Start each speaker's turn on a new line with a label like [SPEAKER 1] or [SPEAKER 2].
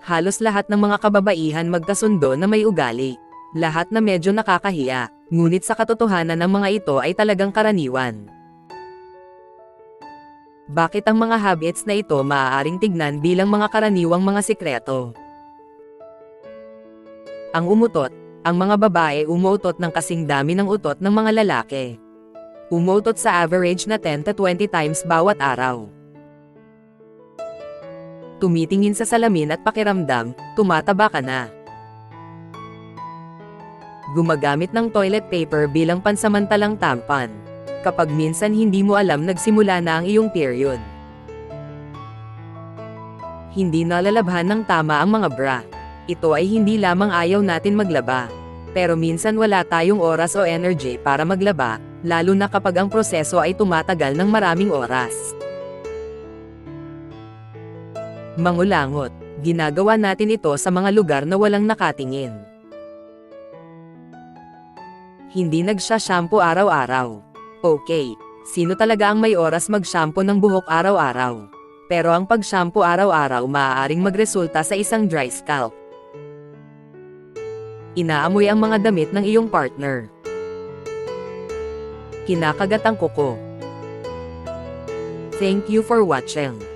[SPEAKER 1] Halos lahat ng mga kababaihan magkasundo na may ugali. Lahat na medyo nakakahiya, ngunit sa katotohanan ng mga ito ay talagang karaniwan. Bakit ang mga habits na ito maaaring tignan bilang mga karaniwang mga sikreto? Ang umutot. Ang mga babae umuutot ng kasing dami ng utot ng mga lalaki. Umuutot sa average na 10 to 20 times bawat araw. Tumitingin sa salamin at pakiramdam, tumataba ka na. Gumagamit ng toilet paper bilang pansamantalang tampon. Kapag minsan hindi mo alam nagsimula na ang iyong period. Hindi nalalabhan ng tama ang mga bra. Ito ay hindi lamang ayaw natin maglaba. Pero minsan wala tayong oras o energy para maglaba, lalo na kapag ang proseso ay tumatagal ng maraming oras. Mangulangot. Ginagawa natin ito sa mga lugar na walang nakatingin. Hindi nagsha-shampoo araw-araw. Okay, sino talaga ang may oras mag-shampoo ng buhok araw-araw? Pero ang pag-shampoo araw-araw maaaring magresulta sa isang dry scalp. Inaamoy ang mga damit ng iyong partner. Kinakagat ang kuko. Thank you for watching.